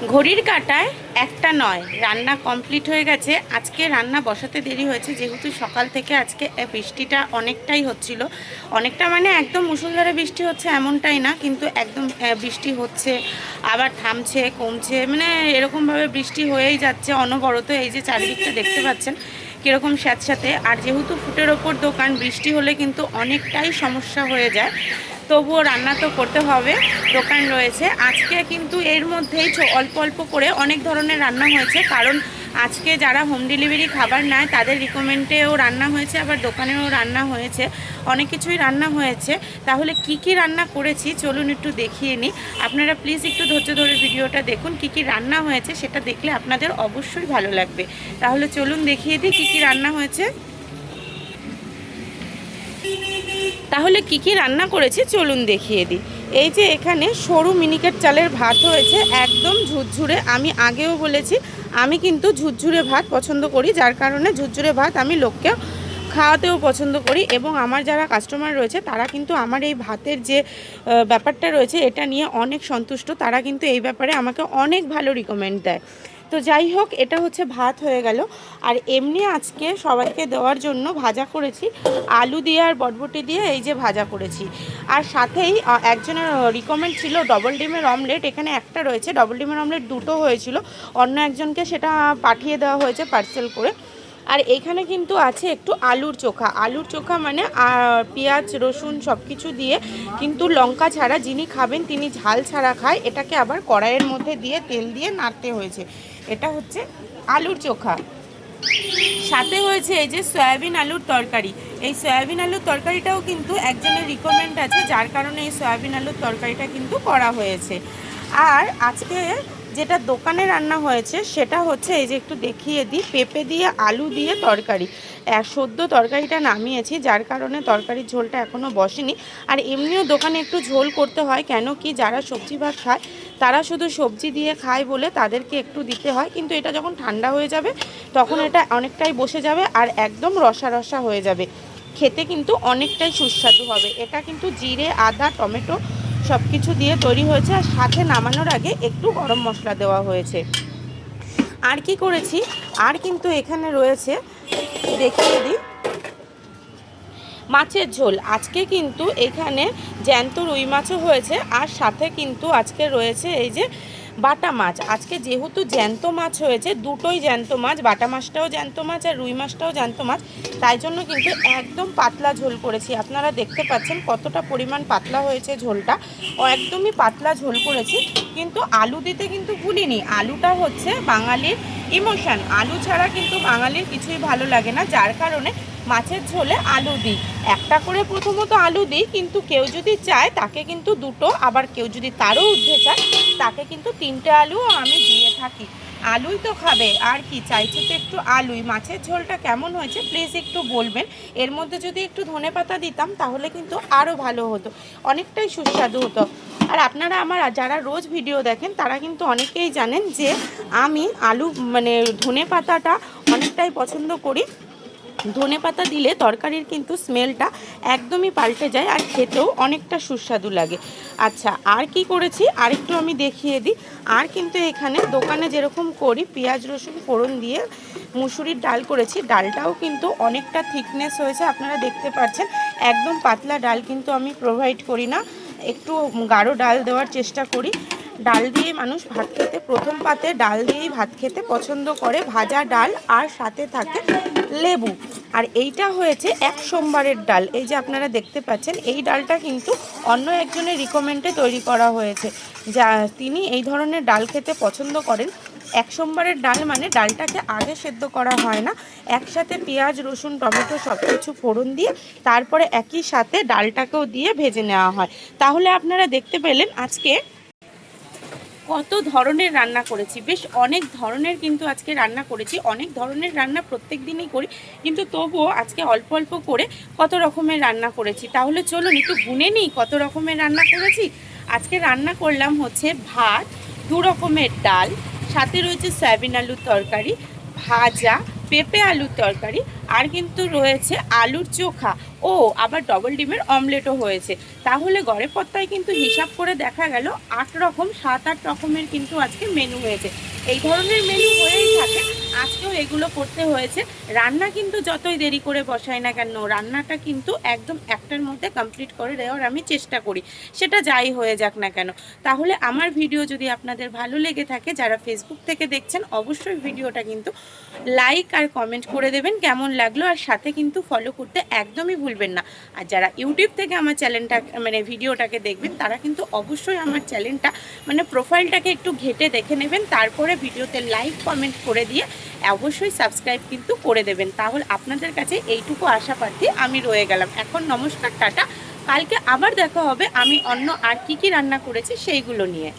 ঘড়ির কাঁটায় একটা নয়, রান্না কমপ্লিট হয়ে গেছে। আজকে রান্না বসাতে দেরি হয়েছে যেহেতু সকাল থেকে আজকে বৃষ্টিটা অনেকটাই হচ্ছিল। অনেকটা মানে একদম মুষলধারে বৃষ্টি হচ্ছে এমনটাই না, কিন্তু একদম বৃষ্টি হচ্ছে আবার থামছে কমছে, মানে এরকমভাবে বৃষ্টি হয়েই যাচ্ছে অনবরত। এই যে চারিদিকটা দেখতে পাচ্ছেন কীরকম স্যাঁতস্যাঁতে। আর যেহেতু ফুটের ওপর দোকান, বৃষ্টি হলে কিন্তু অনেকটাই সমস্যা হয়ে যায়, তবুও রান্না তো করতে হবে, দোকান রয়েছে। আজকে কিন্তু এর মধ্যেই অল্প অল্প করে অনেক ধরনের রান্না হয়েছে, কারণ আজকে যারা হোম ডেলিভারি খাবার নেয় তাদের রিকমেন্ডেও রান্না হয়েছে, আবার দোকানেও রান্না হয়েছে, অনেক কিছুই রান্না হয়েছে। তাহলে কি কি রান্না করেছি চলুন একটু দেখিয়ে নিই। আপনারা প্লিজ একটু ধৈর্য ধরে ভিডিওটা দেখুন, কি কি রান্না হয়েছে সেটা দেখলে আপনাদের অবশ্যই ভালো লাগবে। তাহলে চলুন দেখিয়ে দিই কি কি রান্না হয়েছে। তাহলে কি কি রান্না করেছি চলুন দেখিয়ে দিই। এই যে এখানে সরু মিনিকেট চালের ভাত হয়েছে, একদম ঝুরঝুরে। আমি আগেও বলেছি আমি কিন্তু ঝুরঝুরে ভাত পছন্দ করি, যার কারণে ঝুরঝুরে ভাত আমি লোককেও খাওয়াতেও পছন্দ করি, এবং আমার যারা কাস্টমার রয়েছে তারা কিন্তু আমার এই ভাতের যে ব্যাপারটা রয়েছে এটা নিয়ে অনেক সন্তুষ্ট। তারা কিন্তু এই ব্যাপারে আমাকে অনেক ভালো রিকমেন্ড দেয়। তো যাই হোক, এটা হচ্ছে ভাত হয়ে গেল। আর এমনি আজকে সবাইকে দেওয়ার জন্য ভাজা করেছি, আলু দিয়ে আর বটবটি দিয়ে এই যে ভাজা করেছি। আর সাথেই একজনের রিকমেন্ড ছিল ডবল ডিমের অমলেট, এখানে একটা রয়েছে, ডবল ডিমের অমলেট দুটো হয়েছিল, অন্য একজনকে সেটা পাঠিয়ে দেওয়া হয়েছে পার্সেল করে। আর এইখানে কিন্তু আছে একটু আলুর চোখা। আলুর চোখা মানে পেঁয়াজ রসুন সব কিছু দিয়ে, কিন্তু লঙ্কা ছাড়া, যিনি খাবেন তিনি ঝাল ছাড়া খায়, এটাকে আবার কড়াইয়ের মধ্যে দিয়ে তেল দিয়ে নাড়তে হয়েছে। এটা হচ্ছে আলুর চোখা। সাথে হয়েছে এই যে সয়াবিন আলুর তরকারি। এই সয়াবিন আলুর তরকারিটাও কিন্তু একজনের রিকমেন্ড আছে, যার কারণে এই সয়াবিন আলুর তরকারিটা কিন্তু করা হয়েছে। আর আজকে যেটা দোকানে রান্না হয়েছে সেটা হচ্ছে এই যে একটু দেখিয়ে দিই, পেঁপে দিয়ে আলু দিয়ে তরকারি। সদ্য তরকারিটা নামিয়েছি, যার কারণে তরকারির ঝোলটা এখনও বসেনি। আর এমনিও দোকানে একটু ঝোল করতে হয়, কেন কি যারা সবজি ভাত খায় তারা শুধু সবজি দিয়ে খায় বলে তাদেরকে একটু দিতে হয়, কিন্তু এটা যখন ঠান্ডা হয়ে যাবে তখন এটা অনেকটাই বসে যাবে আর একদম রসা রসা হয়ে যাবে, খেতে কিন্তু অনেকটাই সুস্বাদু হবে। এটা কিন্তু জিরে আদা টমেটো সব কিছু দিয়ে তৈরি হয়েছে, আর সাথে নামানোর আগে একটু গরম মশলা দেওয়া হয়েছে। আর কি করেছি, আর কিন্তু এখানে রয়েছে দেখিয়ে দিই মাছের ঝোল। আজকে কিন্তু এখানে জ্যান্ত রুই মাছও হয়েছে, আর সাথে কিন্তু আজকে রয়েছে এই যে বাটা মাছ। আজকে যেহেতু জ্যান্ত মাছ হয়েছে, দুটোই জ্যান্ত মাছ, বাটা মাছটাও জ্যান্ত মাছ আর রুই মাছটাও জ্যান্ত মাছ, তাই জন্য কিন্তু একদম পাতলা ঝোল করেছি। আপনারা দেখতে পাচ্ছেন কতটা পরিমাণ পাতলা হয়েছে ঝোলটা, ও একদমই পাতলা ঝোল করেছি। কিন্তু আলু দিতে কিন্তু ভুলিনি, আলুটা হচ্ছে বাঙালির ইমোশন, আলু ছাড়া কিন্তু বাঙালির কিছুই ভালো লাগে না, যার কারণে মাছের ঝোলে আলু দিই। একটা করে প্রথমত আলু দিই, কিন্তু কেউ যদি চায় তাকে কিন্তু দুটো, আবার কেউ যদি তারও ঊর্ধ্বে চায় তাকে কিন্তু তিনটে আলুও আমি দিয়ে থাকি। আলুই তো খাবে, আর কি চাইছে তো একটু আলুই। মাছের ঝোলটা কেমন হয়েছে প্লিজ একটু বলবেন। এর মধ্যে যদি একটু ধনেপাতা দিতাম তাহলে কিন্তু আরও ভালো হতো, অনেকটাই সুস্বাদু হতো। আর আপনারা আমার যারা রোজ ভিডিও দেখেন তারা কিন্তু অনেকেই জানেন যে আমি আলু মানে ধনেপাতাটা অনেকটাই পছন্দ করি। ধনেপাতা দিলে তরকারির কিন্তু স্মেলটা একদমই পাল্টে যায়, আর খেতেও অনেকটা সুস্বাদু লাগে। আচ্ছা, আর কি করেছি আরেকটু আমি দেখিয়ে দিই। আর কিন্তু এখানে দোকানে যেরকম করি পেঁয়াজ রসুন ফোড়ন দিয়ে মুসুরির ডাল করেছি, ডালটাও কিন্তু অনেকটা থিকনেস হয়েছে, আপনারা দেখতে পাচ্ছেন। একদম পাতলা ডাল কিন্তু আমি প্রোভাইড করি না, একটু গাঢ় ডাল দেওয়ার চেষ্টা করি। ডাল দিয়ে মানুষ ভাত খেতে, প্রথম পাতে ডাল দিয়েই ভাত খেতে পছন্দ করে, ভাজা ডাল আর সাথে থাকে লেবু। আর এইটা হয়েছে এক সোমবারের ডাল, এই যে আপনারা দেখতে পাচ্ছেন, এই ডালটা কিন্তু অন্য একজনের রিকমেন্ডে তৈরি করা হয়েছে, যা তিনি এই ধরনের ডাল খেতে পছন্দ করেন। এক সোমবারের ডাল মানে ডালটাকে আগে সেদ্ধ করা হয় না, একসাথে পেঁয়াজ রসুন টমেটো সব কিছু ফোড়ন দিয়ে তারপরে একই সাথে ডালটাকেও দিয়ে ভেজে নেওয়া হয়। তাহলে আপনারা দেখতে পেলেন আজকে কত ধরনের রান্না করেছি, বেশ অনেক ধরনের কিন্তু আজকে রান্না করেছি। অনেক ধরনের রান্না প্রত্যেক দিনই করি, কিন্তু তবুও আজকে অল্প অল্প করে কত রকমের রান্না করেছি। তাহলে চলুন একটু গুনে নিই কত রকমের রান্না করেছি। আজকে রান্না করলাম হচ্ছে ভাত, দু রকমের ডাল, সাথে রয়েছে সয়াবিন আলুর তরকারি, ভাজা, পেঁপে আলুর তরকারি, আর কিন্তু রয়েছে আলুর চোখা, ও আবার ডবল ডিমের অমলেটও হয়েছে। তাহলে গড়ে পত্তায় কিন্তু হিসাব করে দেখা গেল 8 রকম 7-8 রকমের কিন্তু আজকে মেনু হয়েছে। এই ধরনের মেনু হয়েই থাকে, আজকেও এগুলো করতে হয়েছে। রান্না কিন্তু যতই দেরি করে বসাই না কেন, রান্নাটা কিন্তু একদম একটার মধ্যে কমপ্লিট করে দেওয়ার আমি চেষ্টা করি, সেটা যাই হয়ে যাক না কেন। তাহলে আমার ভিডিও যদি আপনাদের ভালো লেগে থাকে, যারা ফেসবুক থেকে দেখছেন, অবশ্যই ভিডিওটা কিন্তু লাইক আর কমেন্ট করে দেবেন কেমন লাগলো, আর সাথে কিন্তু ফলো করতে একদমই ভুলবেন না। আর যারা ইউটিউব থেকে আমার চ্যানেলটা মানে ভিডিওটাকে দেখবেন, তারা কিন্তু অবশ্যই আমার চ্যানেলটা মানে প্রোফাইলটাকে একটু ঘেটে দেখে নেবেন, তারপরে ভিডিওতে লাইক কমেন্ট করে দিয়ে অবশ্যই সাবস্ক্রাইব কিন্তু করে দেবেন। তাহলে আপনাদের কাছে এইটুকু আশা প্রার্থী আমি রয়ে গেলাম। এখন নমস্কার, টাটা। কালকে আবার দেখা হবে আমি অন্য আর কি রান্না করেছি সেইগুলো নিয়ে।